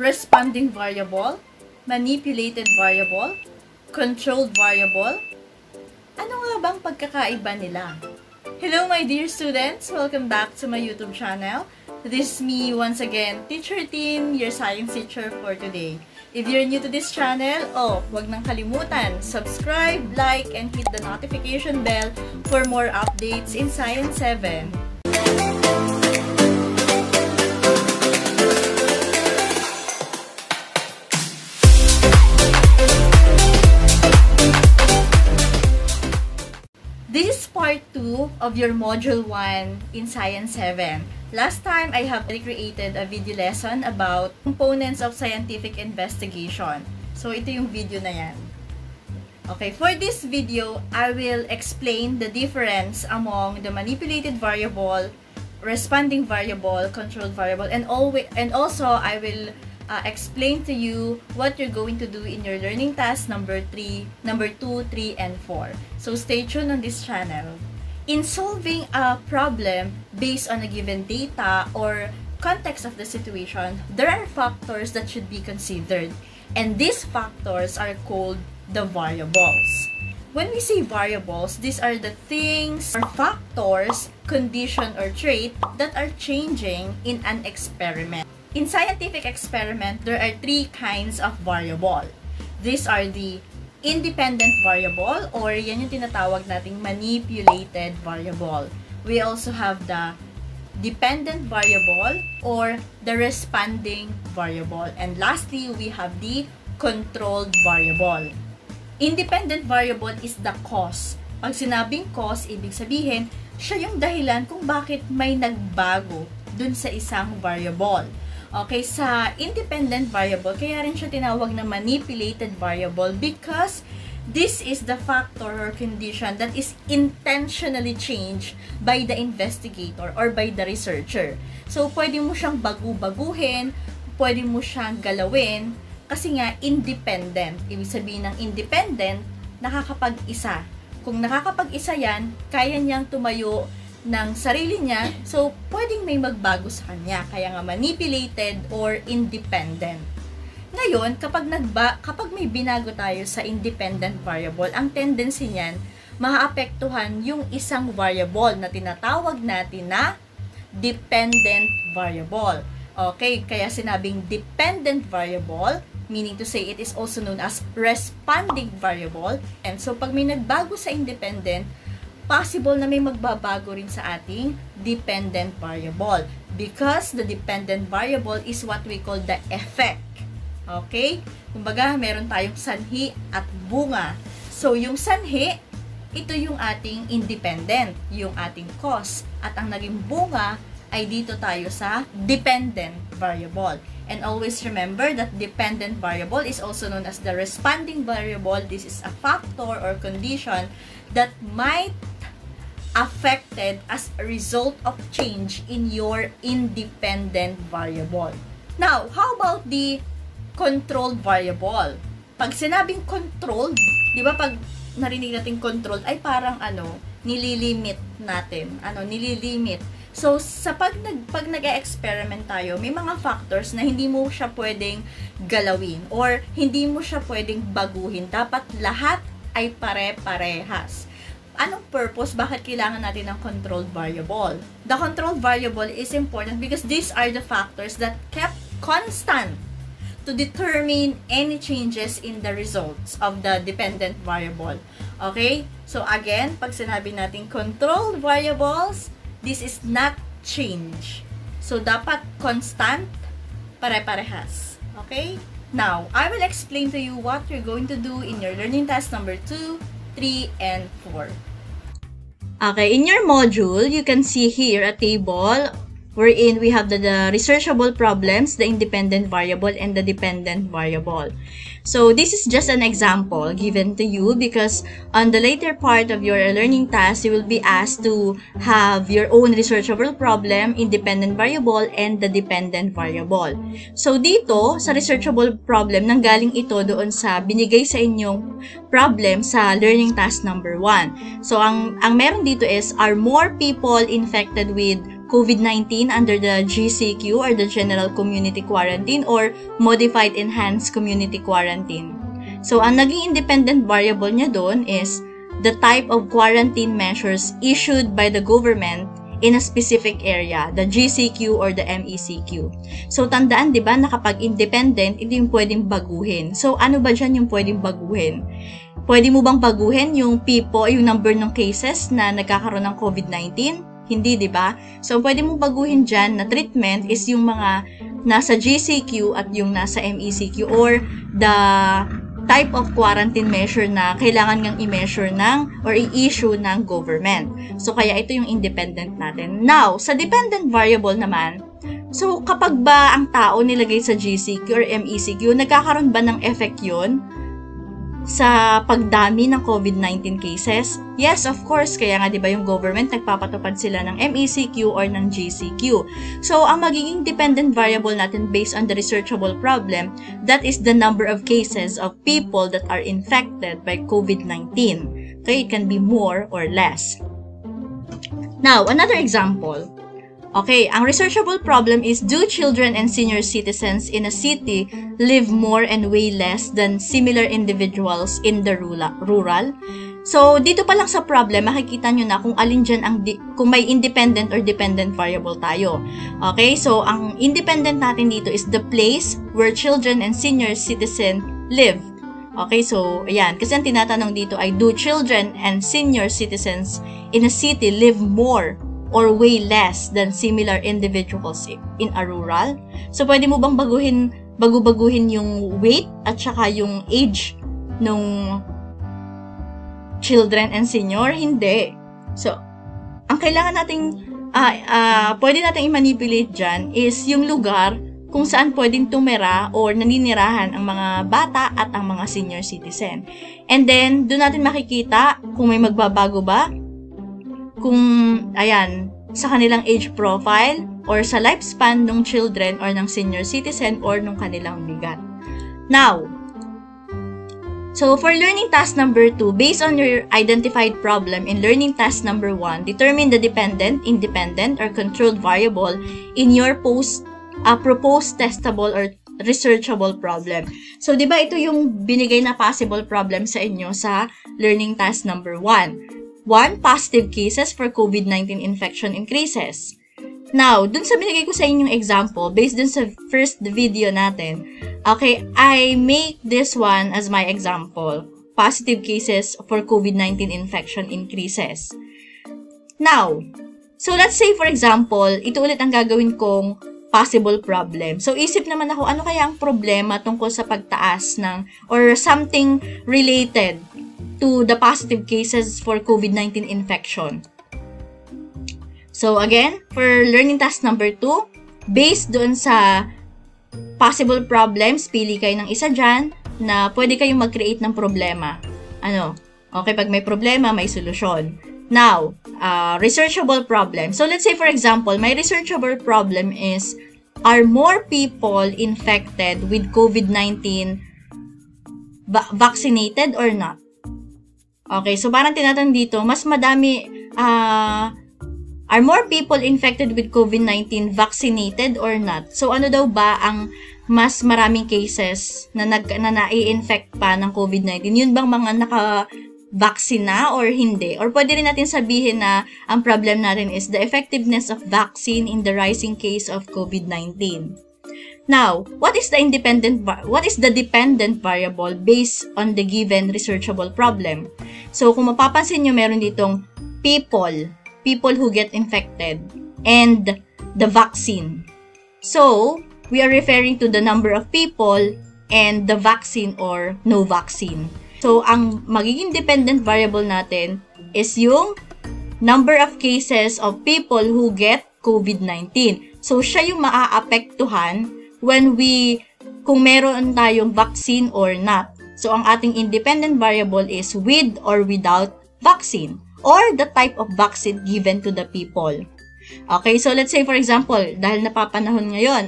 responding variable, manipulated variable, controlled variable. Ano nga bang pagkakaiba nila? Hello my dear students! Welcome back to my YouTube channel. This is me once again, Teacher Tin, your science teacher for today. If you're new to this channel, wag nang kalimutan, subscribe, like, and hit the notification bell for more updates in Science 7. This is part 2 of your Module 1 in Science 7. Last time, I have created a video lesson about components of scientific investigation. So, ito yung video na yan. Okay, for this video, I will explain the difference among the manipulated variable, responding variable, controlled variable, and also I will explain to you what you're going to do in your learning task number 2, 3, and 4. So, stay tuned on this channel. In solving a problem based on a given data or context of the situation, there are factors that should be considered. And these factors are called the variables. When we say variables, these are the things or factors, condition, or trait that are changing in an experiment. In scientific experiment, there are 3 kinds of variable. These are the independent variable, or yan yung tinatawag nating manipulated variable. We also have the dependent variable or the responding variable. And lastly, we have the controlled variable. Independent variable is the cause. Pag sinabing cause, ibig sabihin, siya yung dahilan kung bakit may nagbago dun sa isang variable. Okay, sa independent variable, kaya rin siya tinawag na manipulated variable because this is the factor or condition that is intentionally changed by the investigator or by the researcher. So, pwede mo siyang baguhin, pwede mo siyang galawin, kasi nga independent. Ibig sabihin ng independent, nakakapag-isa. Kung nakakapag-isa yan, kaya niyang tumayo ng sarili niya, so pwedeng may magbago sa kanya, kaya nga manipulated or independent. Ngayon, kapag may binago tayo sa independent variable, ang tendency niyan, maaapektuhan yung isang variable na tinatawag natin na dependent variable. Okay, kaya sinabing dependent variable, meaning to say it is also known as responding variable. And so, pag may nagbago sa independent, possible na may magbabago rin sa ating dependent variable because the dependent variable is what we call the effect. Okay? Kumbaga, meron tayong sanhi at bunga. So, yung sanhi, ito yung ating independent, yung ating cause. At ang naging bunga ay dito tayo sa dependent variable. And always remember that dependent variable is also known as the responding variable. This is a factor or condition that might affected as a result of change in your independent variable. Now, how about the controlled variable? Pag sinabing controlled, di ba pag narinig natin controlled, ay parang nililimit natin. Nililimit. So, pag nag-experiment tayo, may mga factors na hindi mo siya pwedeng galawin or hindi mo siya pwedeng baguhin. Dapat lahat ay pare-parehas. Anong purpose? Bakit kailangan natin ng controlled variable? The controlled variable is important because these are the factors that kept constant to determine any changes in the results of the dependent variable. Okay? So again, pag sinabi natin controlled variables, this is not change. So dapat constant, pare-parehas. Okay? Now, I will explain to you what you're going to do in your learning task number 2, 3, and 4. Okay, in your module, you can see here a table wherein we have the researchable problems, the independent variable, and the dependent variable. So, this is just an example given to you because on the later part of your learning task, you will be asked to have your own researchable problem, independent variable, and the dependent variable. So, dito, sa researchable problem, nanggaling ito doon sa binigay sa inyong problem sa learning task number 1. So, ang meron dito is, are more people infected with COVID-19 under the GCQ or the General Community Quarantine or Modified Enhanced Community Quarantine. So, ang naging independent variable niya doon is the type of quarantine measures issued by the government in a specific area, the GCQ or the MECQ. So, tandaan, di ba, na kapag independent, hindi yung pwedeng baguhin. So, ano ba dyan yung pwedeng baguhin? Pwede mo bang baguhin yung yung number ng cases na nagkakaroon ng COVID-19? Hindi, di ba? So, pwede mong baguhin dyan na treatment is yung mga nasa GCQ at yung nasa MECQ or the type of quarantine measure na kailangan ngang i-measure or i-issue ng government. So, kaya ito yung independent natin. Now, sa dependent variable naman, so, kapag ba ang tao nilagay sa GCQ or MECQ, nagkakaroon ba ng effect yun sa pagdami ng COVID-19 cases? Yes, of course. Kaya nga, di ba, yung government, nagpapatupad sila ng MECQ or ng GCQ. So, ang magiging dependent variable natin based on the researchable problem, that is the number of cases of people that are infected by COVID-19. Okay, it can be more or less. Now, another example. Okay, ang researchable problem is, do children and senior citizens in a city live more and weigh less than similar individuals in the rural? So, dito pa lang sa problem, makikita nyo na kung alin dyan kung may independent or dependent variable tayo. Okay, so ang independent natin dito is the place where children and senior citizens live. Okay, so, ayan. Kasi ang tinatanong dito ay, do children and senior citizens in a city live more or way less than similar individuals in a rural? So, pwede mo bang baguhin yung weight at saka yung age nung children and senior? Hindi. So, ang kailangan nating, pwede nating i-manipulate dyan is yung lugar kung saan pwedeng tumira or naninirahan ang mga bata at ang mga senior citizen. And then, doon natin makikita kung may magbabago ba, kung, ayan, sa kanilang age profile or sa lifespan ng children or ng senior citizen or ng kanilang bigat. Now, so for learning task number 2, based on your identified problem in learning task number 1, determine the dependent, independent, or controlled variable in your proposed testable or researchable problem. So, di ba ito yung binigay na possible problem sa inyo sa learning task number 1? 1. Positive cases for COVID-19 infection increases. Now, dun sa binigay ko sa inyong example, based dun sa first video natin, okay, I make this one as my example. Positive cases for COVID-19 infection increases. Now, so let's say for example, ito ulit ang gagawin kong possible problem. So, isip naman ako, ano kaya ang problema tungkol sa pagtaas ng, or something related to the positive cases for COVID-19 infection. So, again, for learning task number 2, based doon sa possible problems, pili kayo ng isa dyan na pwede kayong mag-create ng problema. Ano? Okay, pag may problema, may solusyon. Now, researchable problem. So, let's say, for example, my researchable problem is, are more people infected with COVID-19 vaccinated or not? Okay, so parang tinatanong dito, mas madami, are more people infected with COVID-19 vaccinated or not? So, ano daw ba ang mas maraming cases na nai-infect pa ng COVID-19? Yun bang mga naka-vaccine na or hindi? Or pwede rin natin sabihin na ang problem natin is the effectiveness of vaccine in the rising case of COVID-19. Now, what is the dependent variable based on the given researchable problem? So, kung mapapansin nyo, meron ditong people who get infected, and the vaccine. So, we are referring to the number of people and the vaccine or no vaccine. So, ang magiging dependent variable natin is yung number of cases of people who get COVID-19. So, siya yung maaapektuhan kung meron tayong vaccine or not. So, ang ating independent variable is with or without vaccine, or the type of vaccine given to the people. Okay, so let's say for example, dahil napapanahon ngayon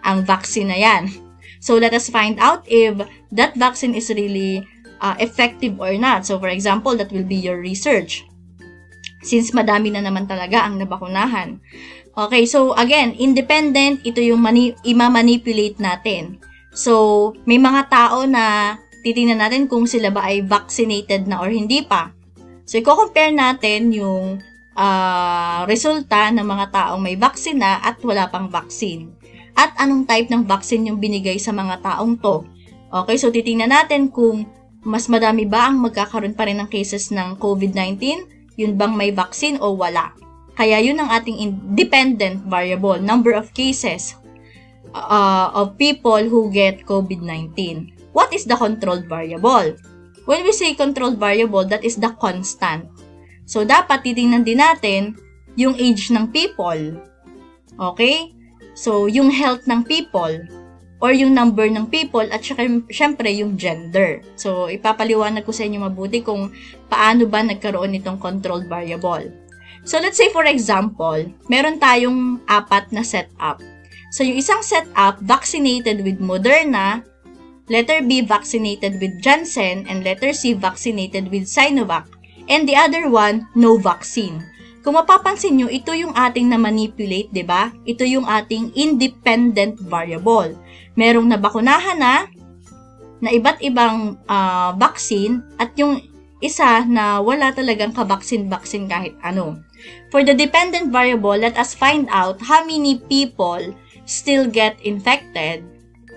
ang vaccine na yan. So, let us find out if that vaccine is really effective or not. So, for example, that will be your research. since madami na naman talaga ang nabakunahan. Okay, so again, independent, ito yung ima-manipulate natin. So, may mga tao na titingnan natin kung sila ba ay vaccinated na or hindi pa. So, i-compare natin yung resulta ng mga taong may vaccine na at wala pang vaccine. At anong type ng vaccine yung binigay sa mga taong to. Okay, so titingnan natin kung mas madami ba ang magkakaroon pa rin ng cases ng COVID-19, yun bang may vaccine o wala. Kaya yun ang ating independent variable, number of cases of people who get COVID-19. What is the controlled variable? When we say controlled variable, that is the constant. So, dapat titingnan din natin yung age ng people. Okay? So, yung health ng people or yung number ng people at syempre yung gender. So, ipapaliwanag ko sa inyo mabuti kung paano ba nagkaroon nitong controlled variable. So, let's say for example, meron tayong 4 na setup. So, yung isang setup, vaccinated with Moderna, letter B, vaccinated with Janssen, and letter C, vaccinated with Sinovac. And the other one, no vaccine. Kung mapapansin nyo, ito yung ating na-manipulate, diba? Ito yung ating independent variable. Merong nabakunahan na iba't ibang vaccine at yung isa na wala talagang ka-vaccine kahit ano. For the dependent variable, let us find out how many people still get infected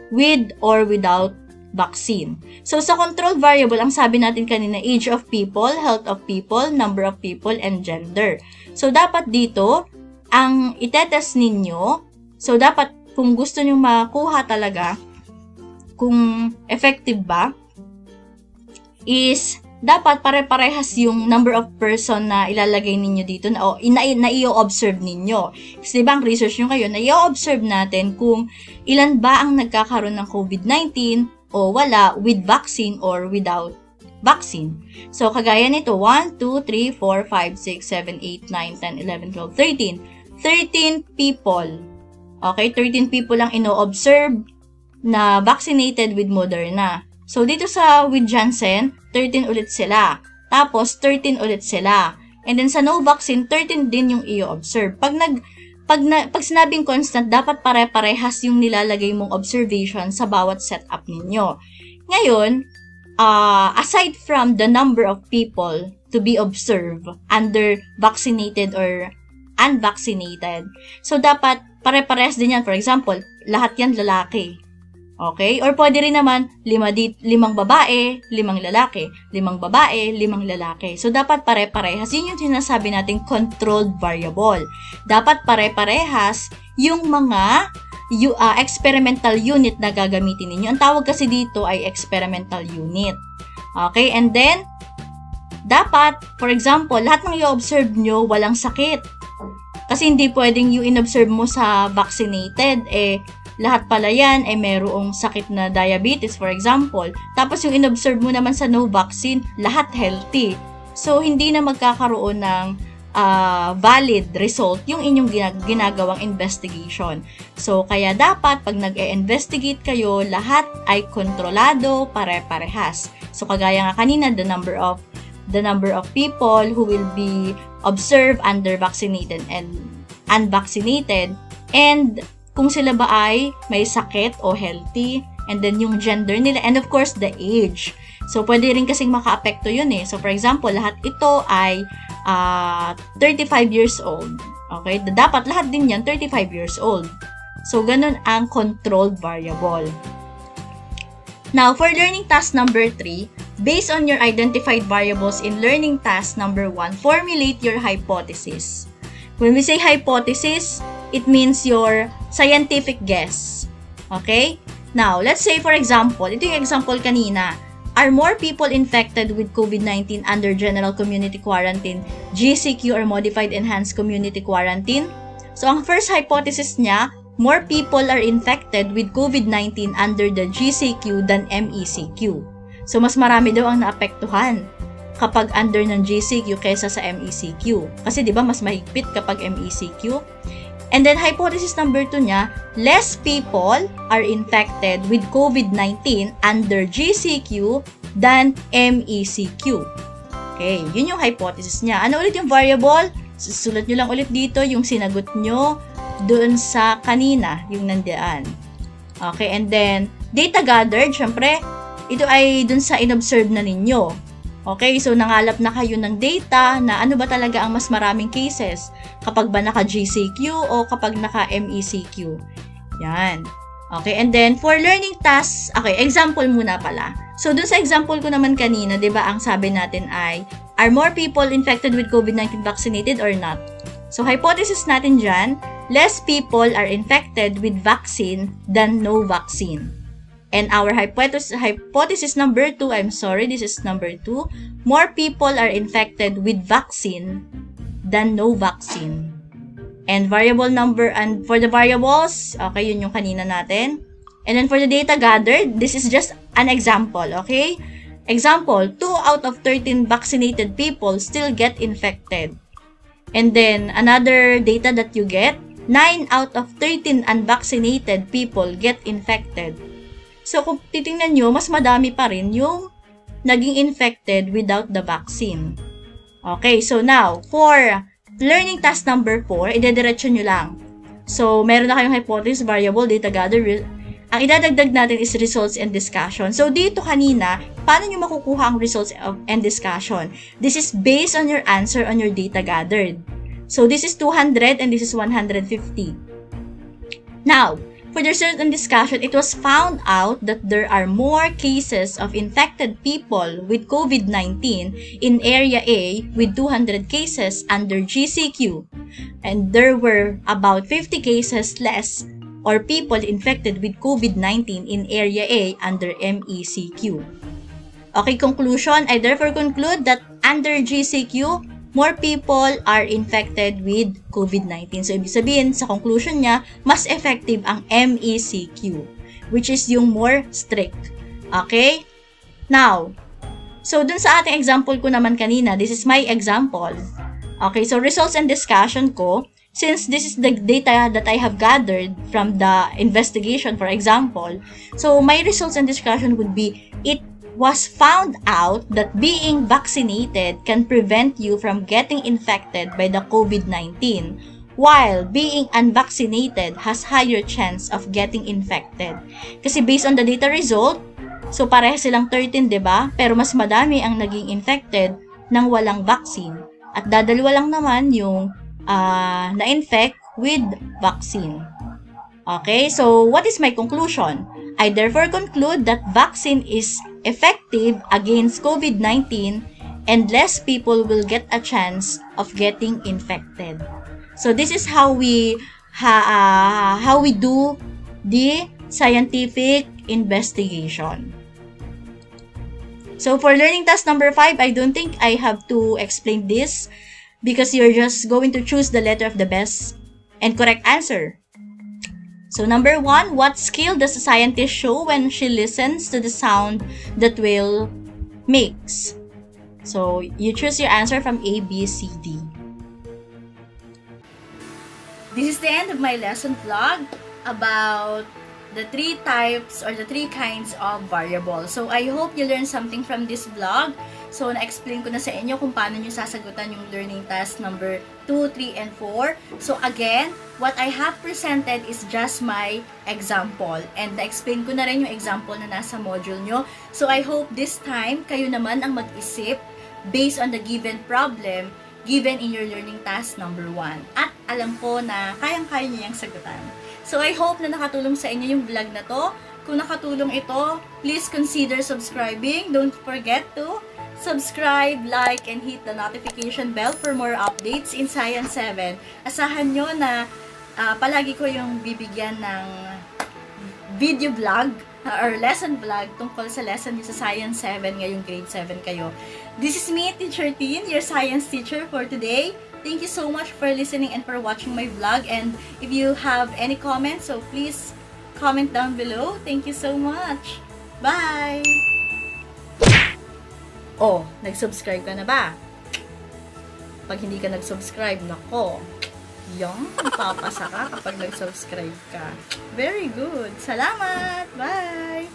with or without vaccine. So, sa control variable, ang sabi natin kanina, age of people, health of people, number of people, and gender. So, dapat dito, ang itetest ninyo, so, dapat, kung gusto nyo makuha talaga, kung effective ba, is, dapat pare-parehas yung number of person na ilalagay ninyo dito, na i-observe ninyo. Kasi diba, ang research nyo kayo, na i-observe natin kung ilan ba ang nagkakaroon ng COVID-19, o wala with vaccine or without vaccine. So, kagaya nito, 1, 2, 3, 4, 5, 6, 7, 8, 9, 10, 11, 12, 13. 13 people. Okay, 13 people lang ino-observe na vaccinated with Moderna. So, dito sa with Janssen, 13 ulit sila. Tapos, 13 ulit sila. And then, sa no vaccine, 13 din yung i-observe. Pag sinabing constant, dapat pare-parehas yung nilalagay mong observation sa bawat setup ninyo. Ngayon, aside from the number of people to be observed under vaccinated or unvaccinated, so dapat pare-parehas din yan. For example, lahat yan lalaki. Okay? Or pwede rin naman 5 babae, 5 lalaki, 5 babae, 5 lalaki. So, dapat pare-parehas. Yun yung sinasabi nating controlled variable. Dapat pare-parehas yung mga experimental unit na gagamitin ninyo. Ang tawag kasi dito ay experimental unit. Okay? And then, dapat, for example, lahat ng i-observe nyo walang sakit. Kasi hindi pwedeng yung in-observe mo sa vaccinated, lahat pala yan ay merong sakit na diabetes, for example. Tapos yung in-observe mo naman sa no vaccine, lahat healthy. So, hindi na magkakaroon ng valid result yung inyong ginagawang investigation. So, kaya dapat pag nag-e-investigate kayo, lahat ay kontrolado, pare-parehas. So, kagaya nga kanina, the number of people who will be observed under vaccinated and unvaccinated, and kung sila ba ay may sakit o healthy, and then yung gender nila, and of course, the age. So, pwede rin kasing maka-apekto yun eh. So, for example, lahat ito ay 35 years old. Okay? Dapat lahat din yan 35 years old. So, ganun ang controlled variable. Now, for learning task number 3, based on your identified variables in learning task number 1, formulate your hypothesis. When we say hypothesis, it means your scientific guess. Okay? Now, let's say for example, ito yung example kanina. Are more people infected with COVID-19 under General Community Quarantine, GCQ, or Modified Enhanced Community Quarantine? So, ang first hypothesis niya, more people are infected with COVID-19 under the GCQ than MECQ. So, mas marami daw ang naapektuhan kapag under ng GCQ kaysa sa MECQ. Kasi, di ba, mas mahigpit kapag MECQ. And then, hypothesis number 2 niya, less people are infected with COVID-19 under GCQ than MECQ. Okay, yun yung hypothesis niya. Ano ulit yung variable? Susulat nyo lang ulit dito yung sinagot nyo doon sa kanina, yung nandiyan. Okay, and then, data gathered, syempre, ito ay doon sa inobserve na ninyo. Okay, so nangalap na kayo ng data na ano ba talaga ang mas maraming cases kapag ba naka-GCQ o kapag naka-MECQ. Yan. Okay, and then for learning tasks, okay, example muna pala. So dun sa example ko naman kanina, 'di ba, ang sabi natin ay are more people infected with COVID-19 vaccinated or not? So hypothesis natin diyan, less people are infected with vaccine than no vaccine. And our hypothesis number 2, I'm sorry, this is number 2, more people are infected with vaccine than no vaccine. And variable number, and for the variables, okay, yun yung kanina natin. And then for the data gathered, this is just an example, okay? Example, 2 out of 13 vaccinated people still get infected. And then, another data that you get, 9 out of 13 unvaccinated people get infected. So, kung titingnan nyo, mas madami pa rin yung naging infected without the vaccine. Okay, so now, for learning task number 4, idediretso nyo lang. So, meron na kayong hypothesis, variable, data gather. Ang idadagdag natin is results and discussion. So, dito kanina, paano nyo makukuha ang results and discussion? This is based on your answer on your data gathered. So, this is 200 and this is 150. Now, for the research and discussion, it was found out that there are more cases of infected people with COVID-19 in Area A with 200 cases under GCQ. And there were about 50 cases less or people infected with COVID-19 in Area A under MECQ. Okay, conclusion, I therefore conclude that under GCQ, more people are infected with COVID-19. So, ibig sabihin, sa conclusion niya, mas effective ang MECQ, which is yung more strict. Okay? Now, so dun sa ating example ko naman kanina, this is my example. Okay, so results and discussion ko, since this is the data that I have gathered from the investigation, for example, so my results and discussion would be, it was found out that being vaccinated can prevent you from getting infected by the COVID-19, while being unvaccinated has higher chance of getting infected. Kasi based on the data result, so pareha silang 13, diba? Pero mas madami ang naging infected nang walang vaccine. At dadalawa lang naman yung na-infect with vaccine. Okay, so what is my conclusion? I therefore conclude that vaccine is effective against COVID-19 and less people will get a chance of getting infected. So this is how we do the scientific investigation. So for learning task number 5, I don't think I have to explain this because you're just going to choose the letter of the best and correct answer. So number 1, what skill does a scientist show when she listens to the sound that whale makes? So you choose your answer from A, B, C, D. This is the end of my lesson vlog about the 3 types or the 3 kinds of variables. So I hope you learned something from this vlog. So, na-explain ko na sa inyo kung paano nyo sasagutan yung learning task number 2, 3, and 4. So, again, what I have presented is just my example. And na-explain ko na rin yung example na nasa module nyo. So, I hope this time, kayo naman ang mag-isip based on the given problem given in your learning task number 1. At alam ko na kayang-kaya nyo yung sagutan. So, I hope na nakatulong sa inyo yung vlog na to. Kung nakatulong ito, please consider subscribing. Don't forget to subscribe, like, and hit the notification bell for more updates in Science 7. Asahan nyo na palagi ko yung bibigyan ng video vlog or lesson vlog tungkol sa lesson nyo sa Science 7 ngayong grade 7 kayo. This is me, Teacher Tin, your science teacher for today. Thank you so much for listening and for watching my vlog. And if you have any comments, so please comment down below. Thank you so much. Bye! Oh, nag-subscribe ka na ba? Pag hindi ka nag-subscribe, nako, yung papasa ka kapag nag-subscribe ka. Very good. Salamat! Bye!